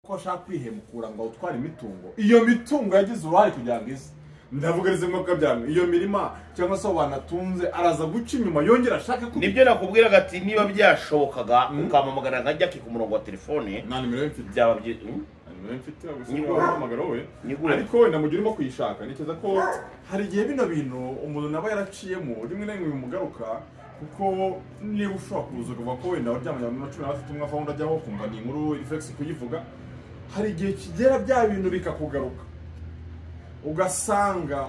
ko ashaka kwihemukura ngo utware imitungo. Iyo mitungo yagize uruhare kugira ngo ize. Ndavugarize mwaka byamwe. Iyo mirima cyangwa se banatunze araza guca inyuma yongera ashaka ko. Nibyo nakubwira gati niba byashobokaga ukamamagara nka Jackie ku murongo wa telefone. Na nimero mfite. Byaba mfite guhamagara wowe. Ariko wenda mu gihe urimo kuyishaka nikeza ko hari igihe bino bintu umuntu naba yaraciyemo rimwe na rimwe bimugaruka. Kuko niba ushobora kuza ukavuga ko wenda waryamanye na 13 umwe afa ndajyaho kumva ni inkuru reflex kuyivuga, hari igihe kigera bya bintu bikakugaruka ugasanga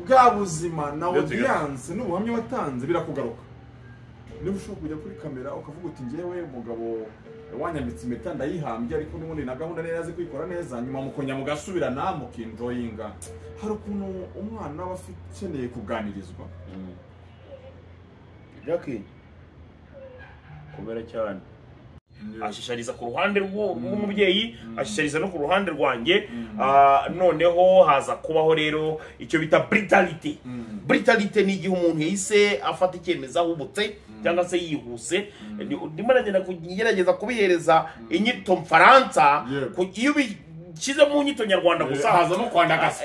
bwa buzima na audience n'ubuhamya watanze birakugaruka. Niba ushobora kujya kuri kamera ukavuga uti ngewe umugabo wanyambitse impeta ndayihambye ariko n'ubundi na gahunda neza azi kwikora neza, nyuma mukonya mugasubirana mukinjoyinga. Hari ukuntu umwana aba akeneye kuganirizwa. Jackie kubera cyane ashishariza ku ruhande rw'umubyeyi, ashishariza no ku ruhande rwanjye. Noneho haza kubaho rero icyo bita brutality. Brutality ni igihe umuntu yise afata icyemezo ahubutse cyangwa se yihuse. Ndimo nagerageza kubihereza inyito mfaransa iyo kiza mu nyito nyarwanda gusa hazamo kwandagasa.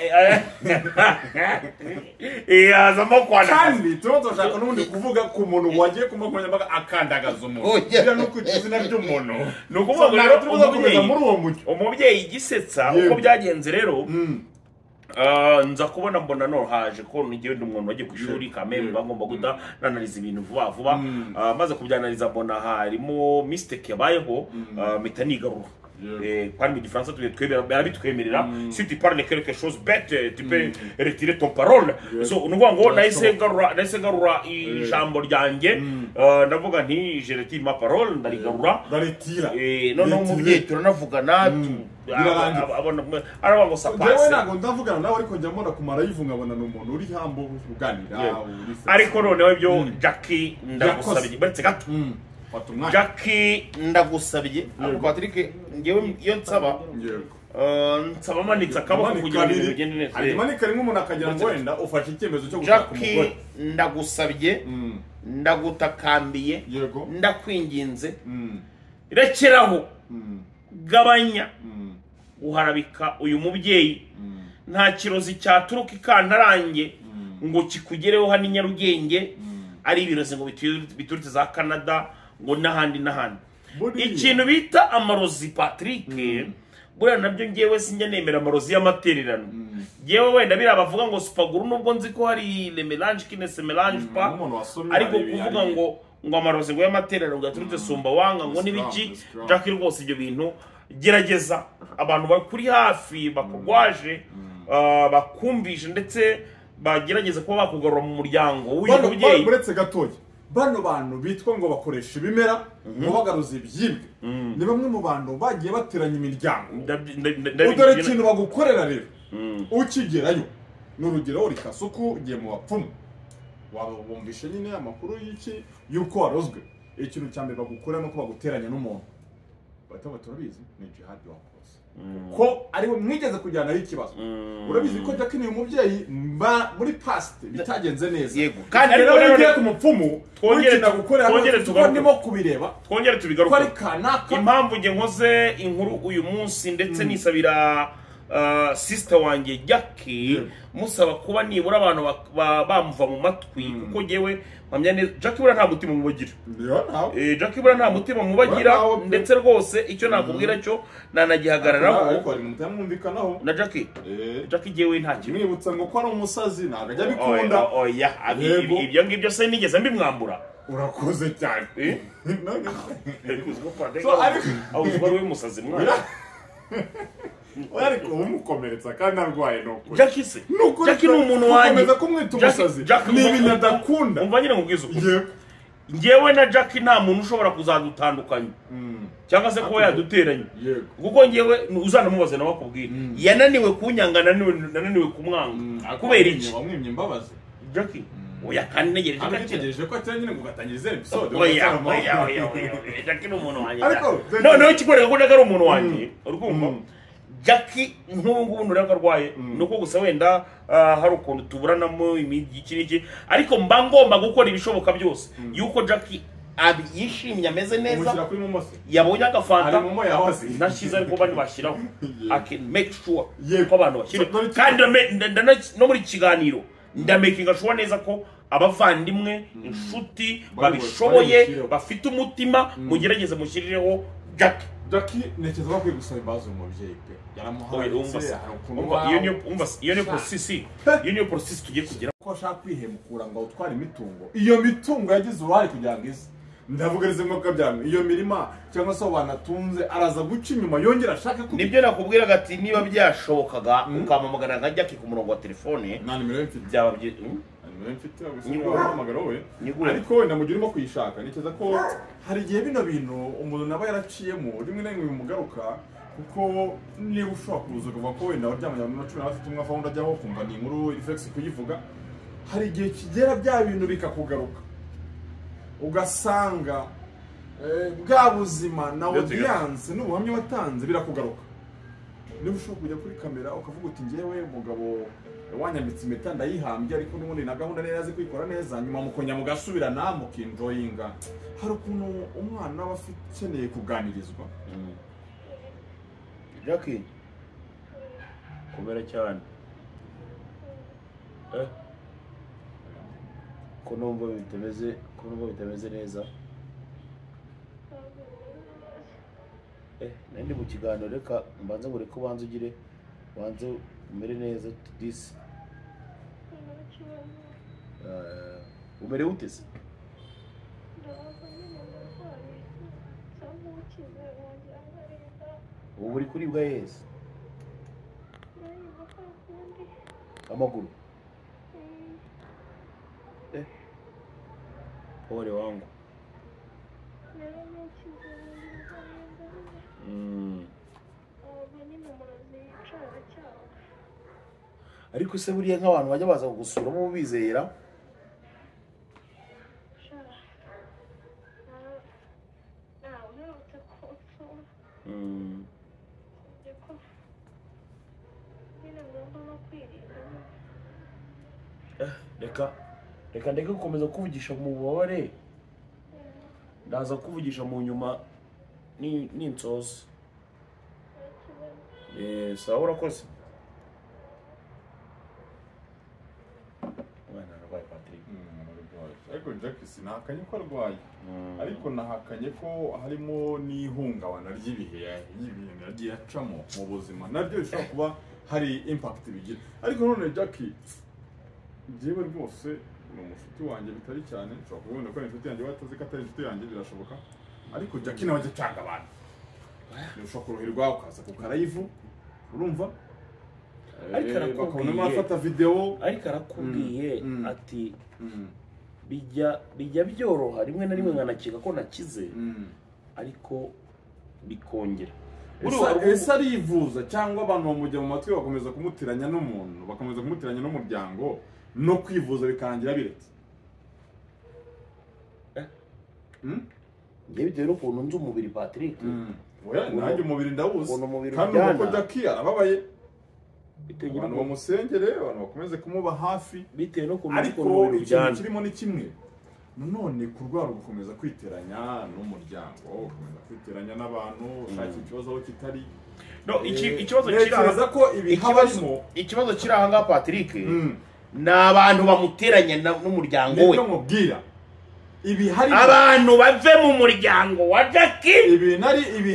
Hazamo kwandagasa. Kandi tuzo shaka n'ubundi kuvuga ku muntu wagiye kumakonya mbaga akandagaza umuntu. Bira no kwitizina ry'umuntu. Nukuvuga rero tuzo kumeza muri uwo mucyo. Umubyeyi gisetsa uko byagenze rero. Nza kubona mbona no haje ko nigiye umuntu wagiye ku ishuri kameme bagomba guta nanaliza ibintu vuba vuba. Maze kubyanaliza mbona harimo mistake yabayeho metanigarura. Par mi différence bitwemerera si tu parles quelque chose bête tu peux retirer ton parole. So nuvuga ngo nahise garura ijambo ryanjye ndavuga nti je retire ma parole ndarigarura ndaritira. None umubyeyi turanavugana araba ngo sapase. Jewe nago ndavugana nawe ariko njya mbona kumara yivunga abona n'umuntu uri hambo uganira. Ariko noneho ibyo Jackie ndagusabye baretse gato. Jackie ndagusabye ariko Patrick ngewe iyo nsaba nsaba manitsa akaboko kugira ngo bigende neza. Hanyuma ni kari nk'umuntu akagira ngo wenda ufashe icyemezo cyo gushaka umugore. Jackie ndagusabye ndagutakambiye ndakwinginze rekeraho gabanya uharabika uyu mubyeyi. Nta kirozi cyaturuka ikantarange ngo kikugereho hani Nyarugenge ari ibirozi ngo biturutse za Canada ngo n'ahandi ikintu bita amarozi Patrick. Buriya nabyo ngewe sinjya nemera amarozi y'amatererano. Ngewe wenda birabavuga ngo supaguru nubwo nzi ko hari le mélange qui ne se mélange pas, ariko kuvuga ngo amarozi ngo y'amatererano gaturutse sumba wanga ngo nibiki. Jackie rwose ibyo bintu gerageza abantu bakuri hafi bakugwaje bakumvisha ndetse bagerageza kuba bakugarura mu muryango w'uyu mubyeyi. Buretse gatoya bano bantu bitwa ngo bakoresha ibimera ngo bagaruza ibyibwe ni bamwe mu bantu bagiye bateranya imiryango. Udore ikintu bagukorera rero ukigerayo n'urugero uri Kasuku ugiye mu bapfumu wabumvishe nyine amakuru y'iki yuko warozwe. Ikintu cyane bagukorera no ko baguteranya n'umuntu bataba turabizi ni jihad wakoze ko ari mwigeze kujyana ikibazo. Urabizi ko Jackie ni umubyeyi muri past bitagenze neza. Kandi rero ngiye ku mupfumu twongere ndimo kubireba twongere tubigaruka. Impamvu nge nkoze inkuru uyu munsi ndetse nisabira sister wanjye Jackie musaba kuba nibura abantu bamuva mu matwi kuko ngewe mpamya neza Jackie bura nta mutima mubagira. Jackie bura nta mutima mubagira ndetse rwose icyo nakubwira cyo nanagihagararaho ariko ari mutamwumvikanaho na Jackie. Jackie jewe nta kintu mwibutsa ngo ko ari umusazi nagajya bikunda. Oya ibyo ngibyo se nigeze mbimwambura. Urakoze cyane. So ariko we musazi mwana ariko umukomeretsa kandi arwaye nuko Jackie se Jackie ni umuntu wanjye komeza kumwita umusazi ni ibintu adakunda. Umva nyine nkubwiza ukuri ngewe na Jackie nta muntu ushobora kuzadutandukanya cyangwa se kuba yaduteranye kuko ngewe uzanamubaze nawe akubwira yananiwe kunyanga nananiwe kumwanga kubera iki wamwimye imbabazi Jackie. Oya kandi negereje ko atanyine gugatangiriza episode. Oya Jackie ni umuntu wanjye. Noneho kikoreka ko ari umuntu wanjye urumva. Jackie nk'ubu nureka rwaye nuko gusa wenda hari ukuntu tuburanamo imigi iki ariko mba ngomba gukora ibishoboka byose yuko Jackie yishimye ameze neza umushyira kuri momo se yabonye agafanta momo yahoze nashyize ariko bandi bashyiraho I can make sure Yego. ko abantu bashyira kandi no muri kiganiro ndamakinga sure neza ko abavandimwe inshuti babishoboye bafite umutima mugerageze mushyirireho Jackie ntekereza ko akwiye gusaba imbabazi umubyeyi pe yaramuharitse iyo niyo process tugiye kugira ko ashaka kwihemukura ngo utware imitungo iyo mitungo yagize uruhare kugira ngo ize ndavugarize ngo kabyanga iyo mirima cyangwa se banatunze araza guca inyuma yongera ashaka ko nibyo nakubwiraga ati niba byashobokaga ukamamagana nka Jackie ku murongo wa telefone nta nimero mfite byaba mfite guhamagara wowe ariko wenda mu gihe urimo kuyishaka ntekereza ko hari igihe bino bintu umuntu naba yaraciyemo rimwe na rimwe bimugaruka kuko niba ushobora kuza ukavuga ko wenda waryamanye na 13 umwe avamo ndajyaho kumva ni inkuru reflex kuyivuga hari igihe kigera bya bintu bikakugaruka ugasanga bwa buzima na audience n'ubuhamya watanze birakugaruka niba ushobora kujya kuri kamera ukavuga uti njyewe umugabo wanyamitse impeta ndayihambye ariko n'ubundi na gahunda neza azi kwikora neza nyuma mukonya mugasubirana mukinjoyinga hari ukuntu umwana aba akeneye kuganirizwa Jackie kubera cyane ko numva bitameze neza nandi mu kiganiro reka mbanze ngo reka ubanze ugire wanze umere neza disi umere ute se ubu uri kuribwa yese amaguru pole wangu ariko se buriya nk'abantu bajya baza kugusura bo bizera reka ndeke gukomeza kuvugisha mu bubabare ndaza kuvugisha mu nyuma n'insoza sawa urakoze umwana arwaye Patrick ariko Jackie sinahakanye ko arwaye ariko nahakanye ko harimo n'ihungabana ry'ibihe yagiye acamo mu buzima nabyo bishobora kuba hari impact bigira ariko none Jackie njyewe rwose ni umushuti wanjye bitari cyane nshobora kubona ko inshuti yanjye watazi ko atari inshuti yanjye birashoboka ariko Jackie nawe ajya acanga abantu ushobora kuruhirwa ukaza ku karayivu urumva bakabona afata video ariko arakubwiye ati bijya byoroha rimwe na rimwe nkanakeka ko nakize ariko bikongera ese arivuza cyangwa abantu bamujya mu matwi bakomeza kumutiranya n'umuntu bakomeza kumutiranya n'umuryango no kwivuza bikarangira biretse njye bitewe n'ukuntu nzi umubiri Patrick nanjye umubiri ndawuzi kandi uko Jackie arababaye abantu bamusengere abantu bakomeze kumuba hafi bitewe n'ukuntu ariko ikintu kirimo ni kimwe none kurwara gukomeza kwiteranya n'umuryango gukomeza kwiteranya n'abantu ushaka ikibazo aho kitari ikibazo kiri aha ngaha Patrick ni abantu bamuteranya n'umuryango we nibyo mubwira abantu bave mu muryango wa Jackie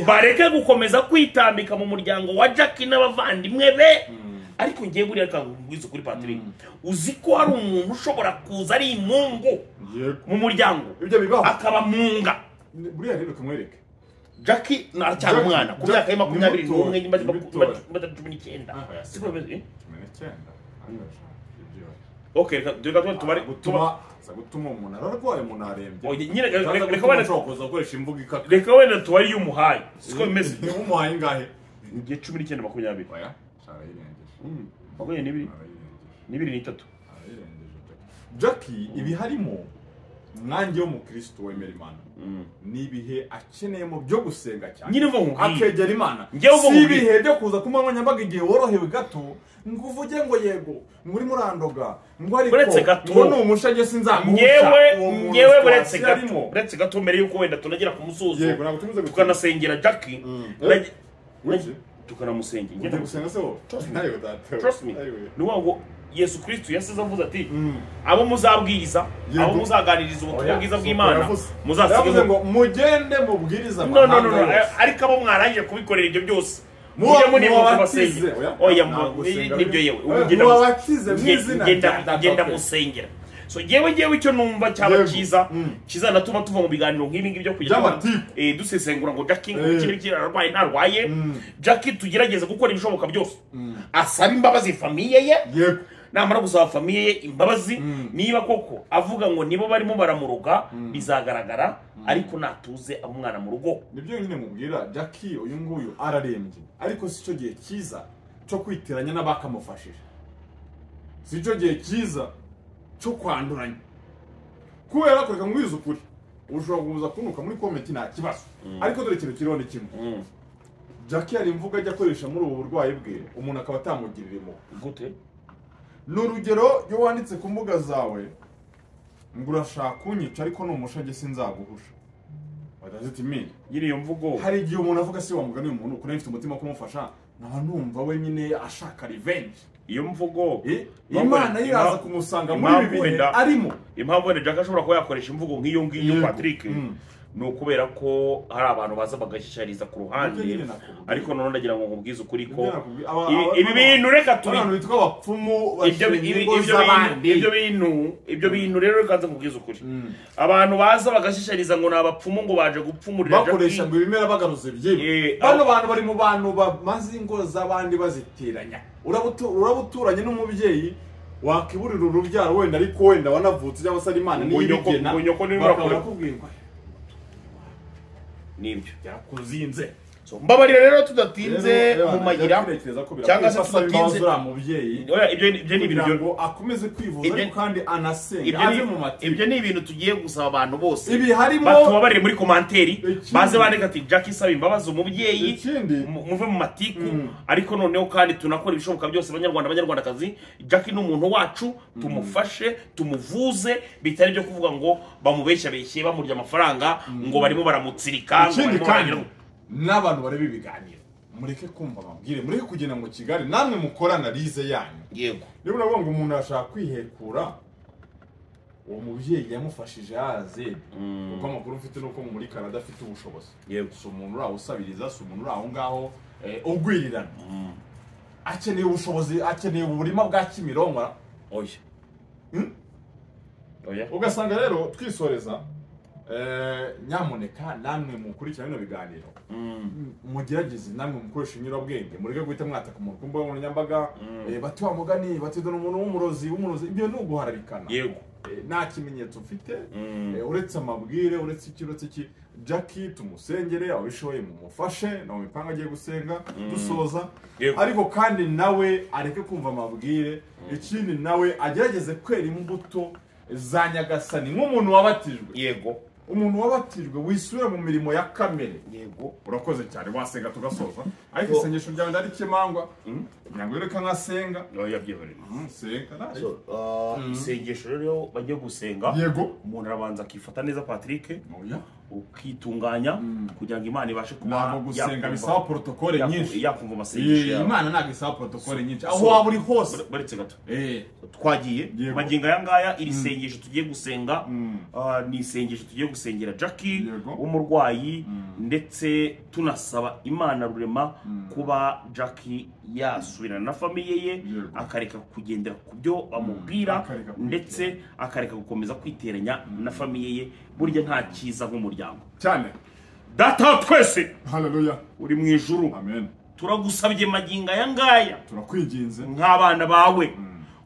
bareke gukomeza kwitambika mu muryango wa Jackie n'abavandimwe be ariko ngiye buriya kangwiza kuri Patrick uzi ko hari umuntu ushobora kuza ari imungu mu muryango akaba munga buriya rero kamwereke Jackie naracyari umwana ku myaka ya 21 nyuma ya 19 okay gutuma umuntu ararwaye umuntu arembye nyine reka wenda tuwari y'umuhaye siko bimeze umuhaye ngahe igihe 19 oya n'ibiri n'itatu Jackie ibi harimo mwanjye w'umukristo wemera Imana nibihe akeneyemo byo gusenga cyane nyine mvuga akegera Imana si ibihe byo kuza ku manywa nyambaga igihe worohewe gato ngo uvuge ngo yego muri murandoga ngo ariko ngo ni umushage sinzamuhusha ngewe buretse gato mbere yuko wenda tunagira ku musozo tukanasengera Jackie tukanamusengera ngenda gusenga se wo trust me ni wango Yesu Kristo yasize avuze ati abo muzabwiriza abo muzaganiriza ubutumwa bwiza bw'Imana muzasiga ngo mugende mubwiriza amahanga ariko abo mwarangije kubikorera ibyo byose mujye muri mubasenge oya nibyo yewe ngenda musengera so yewe icyo numva cyaba cyiza kizanatuma tuva mu biganiro nk'ibi ngibi byo kujya dusesengura ngo Jackie ikindi kirarwaye ntarwaye Jackie tugerageza gukora ibishoboka byose asaba imbabazi famiye ye namara gusaba famiye ye imbabazi niba koko avuga ngo nibo barimo baramuruga bizagaragara ariko natuze abo mwana mu rugo nibyo nyine mubwira Jackie uyu nguyu ararembye ariko si cyo gihe cyiza cyo kwiteranya n'abakamufashije si cyo gihe cyiza cyo kwanduranya kubera ko reka ngwiza ukuri ushobora kuza kunuka muri comment nta kibazo ariko dore ikintu kiriho ni kimwe Jackie ari imvuga ajya akoresha muri ubu burwayi bwe umuntu akaba atamugirira impuhwe gute n'urugero yo wanditse ku mbuga zawe ngo urashaka kunyica ariko n'umushage sinzaguhusha wadaziti mimi yiri yo mvugo hari igihe umuntu avuga se wamugana uyu muntu kuko afite umutima kumufasha nta numva we nyine ashaka revenge iyo mvugo Imana iraza kumusanga muri bibihe arimo impamvu wenda Jackie ashobora kuba yakoresha imvugo nk'iyo ngiyo Patrick no kubera ko hari abantu baza bagashishariza ku ruhande ariko none ndagira ngo nkubwize ukuri ko ibi bintu reka turi abantu bitwa abapfumu ibyo bintu rero reka nkubwize ukuri abantu baza bagashishariza ngo nabapfumu ngo baje gupfumurira bakoresha ngo ibimera bagaruze byibe bano bantu bari mu bantu bamaze ingo z'abandi baziteranya urabuturanye n'umubyeyi wakiburira urubyaro wenda ariko wenda wanavutse cyangwa se Imana n'ibigena bakubwirwa nibyo byakuzinze so mbabarira rero tudatinze mu magira cyangwa se tudatinze ibyo ni ibintu ngo akomeze kwivuza ariko kandi anasenga aje mu mati ibyo ni ibintu tugiye gusaba abantu bose ibi harimo batubabarire muri komanteri baze bandika ati Jackie saba imbabazi umubyeyi muve mu matiku ariko noneho kandi tunakora ibishoboka byose abanyarwandakazi Jackie n'umuntu wacu tumufashe tumuvuze bitari byo kuvuga ngo bamubeshyabeshye bamurya amafaranga ngo barimo baramutsirika n'abantu bareba ibiganiro mureke kumva amabwire mureke kugenda ngo Kigali namwe mukora analize yanyu yego niba uravuga ngo umuntu ashaka kwihekura uwo mubyeyi yamufashije araze kuko amakuru mfite nuko muri Canada afite ubushobozi yego so umuntu uraho usabiriza so umuntu uraho ngaho ugwirirana akeneye ubushobozi akeneye uburima bwa Kimironko oya ugasanga rero twisoreza nyamuneka namwe mukurikirana bino biganiro mugerageze namwe mukoresha inyurabwenge mureke guhita mwataka mu mbuga nkoranyambaga bati wa mugani bati dore umuntu w'umurozi ibyo ni uguharabikana yego nta kimenyetso ufite uretse amabwire uretse ikirotse ki Jackie tumusengere abishoye mumufashe na mipanga agiye gusenga dusoza ariko kandi nawe areke kumva amabwire ikindi nawe agerageze kwera imbuto za Nyagasani nk'umuntu wabatijwe yego umuntu wabatijwe wisubira mu mirimo ya kamere yego urakoze cyane wasenga tugasoza ariko isengesho ryawe ndari kimangwa nyango reka nkasenga oya byihorere senga isengesho rero bajye gusenga yego umuntu arabanza akifata neza Patrick oya ukitunganya kugira ngo Imana ibashe kuba gusenga bisaba protocole nyinshi yakumva amasengesho Imana ntago isaba protocole nyinshi aho waba uri hose baretse gato twagiye maginga yangaya iri sengesho tugiye gusenga ni isengesho tugiye gusengera Jackie umurwayi ndetse tunasaba Imana rurema kuba Jackie yasubirana na famiye ye akareka kugendera ku byo bamubwira ndetse akareka gukomeza kwiteranya na famiye ye burya nta cyiza nk'umuryango cyane data twese haleluya uri mu ijuru amen turagusabye maginga yangaya turakwinginze nk'abana bawe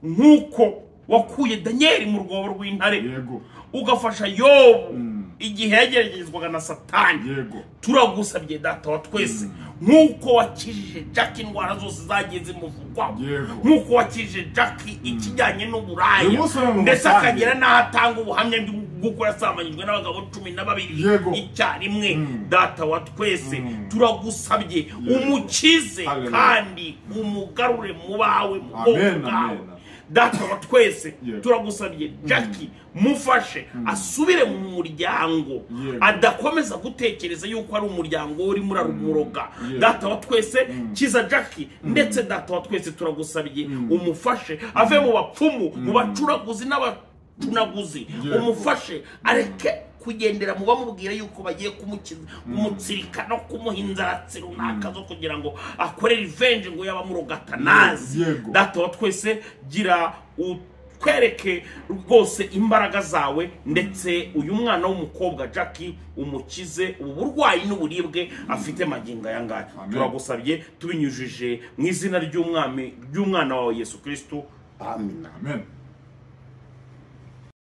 nkuko wakuye Daniel mu rwobo rw'intare yego ugafasha Yobu igihe yageragezwaga na Satani yego turagusabye data wa twese nkuko wakijije Jackie indwara zose zagiye zimuvugwa nkuko wakijije Jackie ikijyanye n'uburaya ndetse akagera n'ahatanga ubuhamya kuko yasambanyijwe n'abagabo 12 icyarimwe. Data wa twese turagusabye umukize kandi umugarure mu bawe mu bwoko bwawe. Data wa twese turagusabye Jackie mufashe asubire mu muryango, adakomeza gutekereza yuko ari umuryango uri muri arumuroga. Data wa twese kiza Jackie, ndetse data wa twese turagusabye umufashe ave mu bapfumu, mu bacuraguzi n'abacunaguzi. Umufashe areke kugendera mu bamubwira yuko bagiye kumutsirika no kumuha inzaratsi runaka zo kugira ngo akore revenge ngo yabamurogatanazi. Data wa twese gira utwereke rwose imbaraga zawe, ndetse uyu mwana w'umukobwa Jackie umukize ubu burwayi n'uburibwe afite magingo yangaya. Turagusabye tubinyujije mu izina ry'umwana wawe Yesu Kristo. Amen.